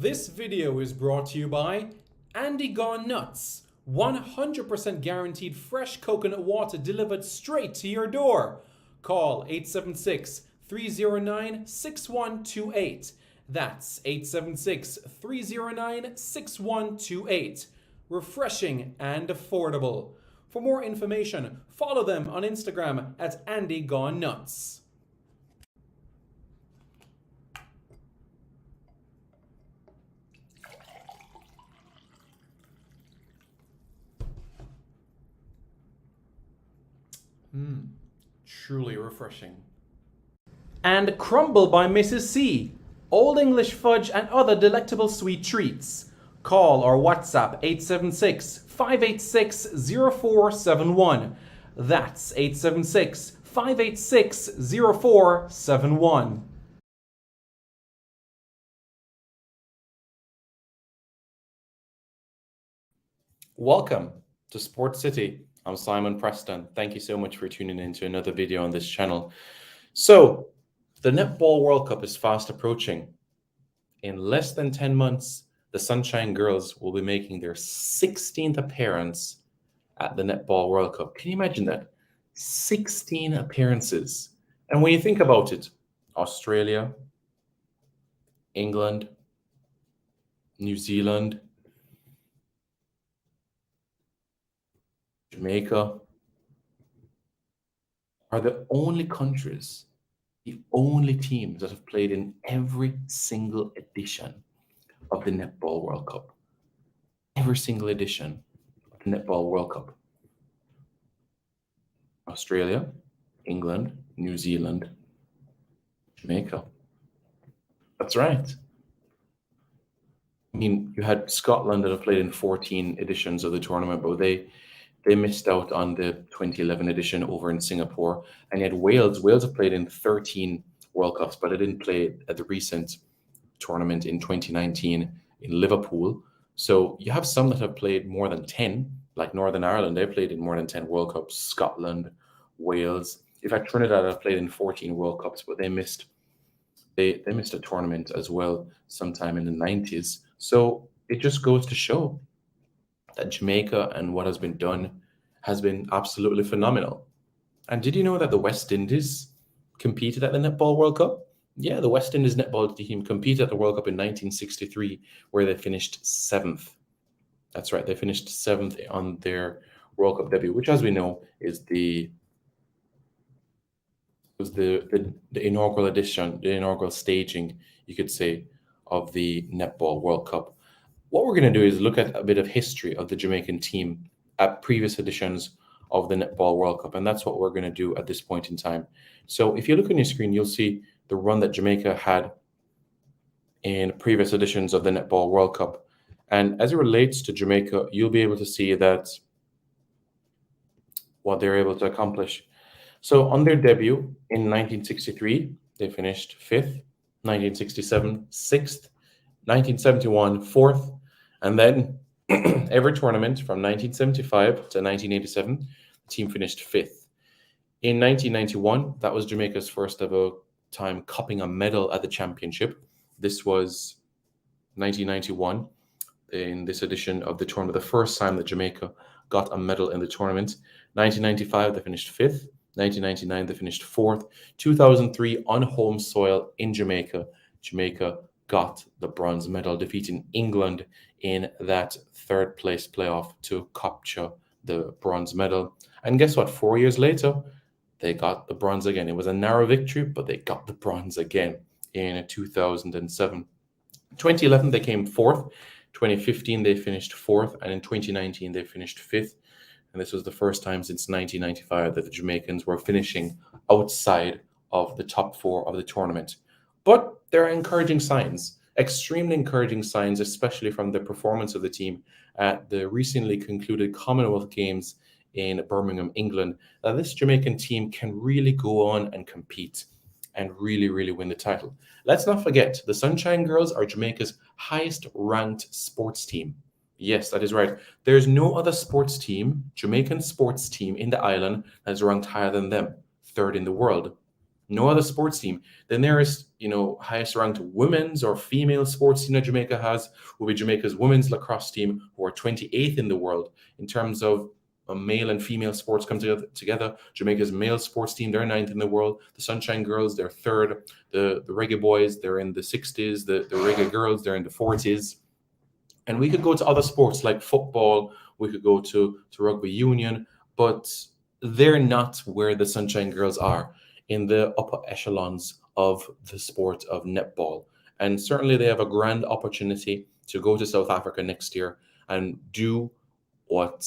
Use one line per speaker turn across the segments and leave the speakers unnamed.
This video is brought to you by Andy Gone Nuts. 100% guaranteed fresh coconut water delivered straight to your door. Call 876 309 6128. That's 876 309 6128. Refreshing and affordable. For more information, follow them on Instagram at Andy Gone Nuts. Truly refreshing. And Crumble by Mrs. C. Old English fudge and other delectable sweet treats. Call or WhatsApp 876 586 0471. That's 876 586 0471. Welcome to Sports City. I'm Simon Preston. Thank you so much for tuning in to another video on this channel. So, the Netball World Cup is fast approaching. In less than 10 months, the Sunshine Girls will be making their 16th appearance at the Netball World Cup. Can you imagine that? 16 appearances. And when you think about it, Australia, England, New Zealand, Jamaica are the only countries, the only teams that have played in every single edition of the Netball World Cup. Every single edition of the Netball World Cup. Australia, England, New Zealand, Jamaica. That's right. I mean, you had Scotland that have played in 14 editions of the tournament, but they missed out on the 2011 edition over in Singapore. And yet Wales have played in 13 World Cups, but they didn't play at the recent tournament in 2019 in Liverpool. So you have some that have played more than 10, like Northern Ireland. They played in more than 10 World Cups. Scotland, Wales. In fact, Trinidad have played in 14 World Cups, but they missed a tournament as well sometime in the 90s. So it just goes to show that Jamaica and what has been done has been absolutely phenomenal. And did you know that the West Indies competed at the Netball World Cup? Yeah, the West Indies netball team competed at the World Cup in 1963, where they finished 7th. That's right, they finished 7th on their World Cup debut, which, as we know, is the inaugural edition, the inaugural staging, you could say, of the Netball World Cup. What we're going to do is look at a bit of history of the Jamaican team at previous editions of the Netball World Cup, and that's what we're going to do at this point in time. So if you look on your screen, you'll see the run that Jamaica had in previous editions of the Netball World Cup. And as it relates to Jamaica, you'll be able to see that what they're able to accomplish. So on their debut in 1963, they finished 5th, 1967, 6th, 1971, 4th, and then every tournament from 1975 to 1987, the team finished 5th. In 1991, that was Jamaica's first ever time cupping a medal at the championship. This was 1991 in this edition of the tournament, the first time that Jamaica got a medal in the tournament. 1995, they finished 5th. 1999, they finished 4th. 2003, on home soil in Jamaica, Jamaica got the bronze medal, defeating England in that 3rd place playoff to capture the bronze medal. And guess what? 4 years later, they got the bronze again. It was a narrow victory, but they got the bronze again in 2007. 2011, they came 4th. 2015, they finished 4th. And in 2019, they finished 5th. And this was the first time since 1995 that the Jamaicans were finishing outside of the top 4 of the tournament. But there are encouraging signs, extremely encouraging signs, especially from the performance of the team at the recently concluded Commonwealth Games in Birmingham, England, that this Jamaican team can really go on and compete and really, really win the title. Let's not forget, the Sunshine Girls are Jamaica's highest ranked sports team. Yes, that is right. There's no other sports team, Jamaican sports team in the island that is ranked higher than them, 3rd in the world. No other sports team. The nearest, highest ranked women's or female sports team that Jamaica has will be Jamaica's women's lacrosse team, who are 28th in the world in terms of male and female sports come together. Jamaica's male sports team, they're 9th in the world. The Sunshine Girls, they're 3rd. The Reggae Boys, they're in the 60s. The Reggae Girls, they're in the 40s. And we could go to other sports like football. We could go to Rugby Union, but they're not where the Sunshine Girls are in the upper echelons of the sport of netball. And certainly they have a grand opportunity to go to South Africa next year and do what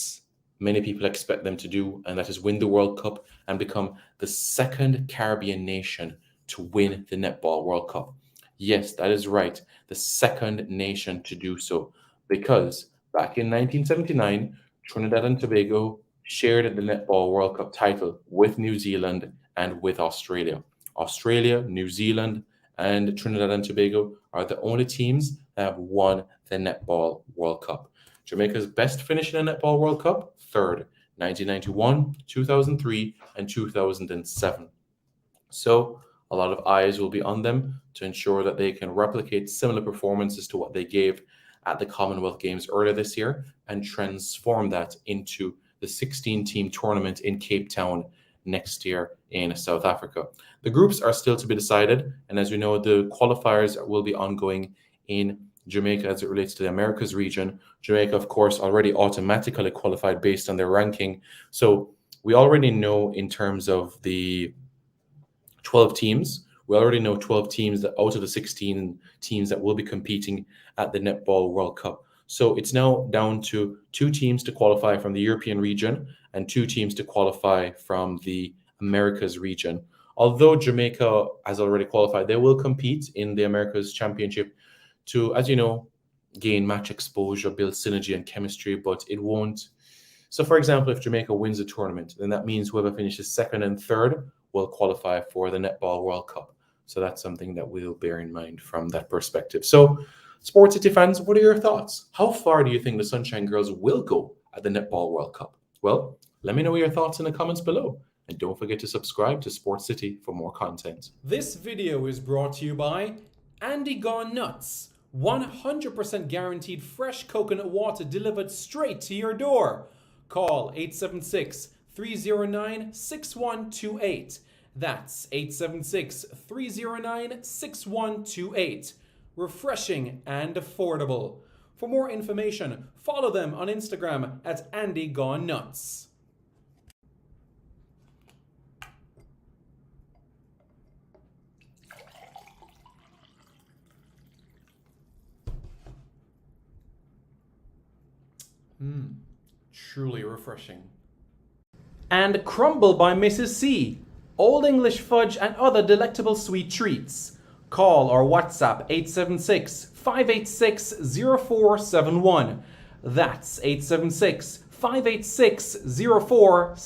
many people expect them to do, and that is win the World Cup and become the second Caribbean nation to win the Netball World Cup. Yes, that is right. The second nation to do so, because back in 1979, Trinidad and Tobago shared the Netball World Cup title with New Zealand and with Australia. Australia, New Zealand, and Trinidad and Tobago are the only teams that have won the Netball World Cup. Jamaica's best finish in the Netball World Cup, 3rd, 1991, 2003, and 2007. So a lot of eyes will be on them to ensure that they can replicate similar performances to what they gave at the Commonwealth Games earlier this year and transform that into the 16-team tournament in Cape Town next year in South Africa. The groups are still to be decided, and as we know, the qualifiers will be ongoing in Jamaica as it relates to the Americas region. Jamaica, of course, already automatically qualified based on their ranking. So we already know in terms of the 12 teams, we already know 12 teams that out of the 16 teams that will be competing at the Netball World Cup. So it's now down to 2 teams to qualify from the European region and 2 teams to qualify from the Americas region. Although Jamaica has already qualified, they will compete in the Americas Championship to, as you know, gain match exposure, build synergy and chemistry, but it won't. So, for example, if Jamaica wins the tournament, then that means whoever finishes 2nd and 3rd will qualify for the Netball World Cup. So that's something that we'll bear in mind from that perspective. So, Sports City fans, what are your thoughts? How far do you think the Sunshine Girls will go at the Netball World Cup? Well, let me know your thoughts in the comments below. And don't forget to subscribe to Sports City for more content.
This video is brought to you by Andy Gone Nuts. 100% guaranteed fresh coconut water delivered straight to your door. Call 876-309-6128. That's 876-309-6128. Refreshing and affordable. For more information, follow them on Instagram at Andy Gone Nuts. Truly refreshing. And Crumble by Mrs. C. Old English fudge and other delectable sweet treats. Call or WhatsApp 876-586-0471. That's 876-586-0471.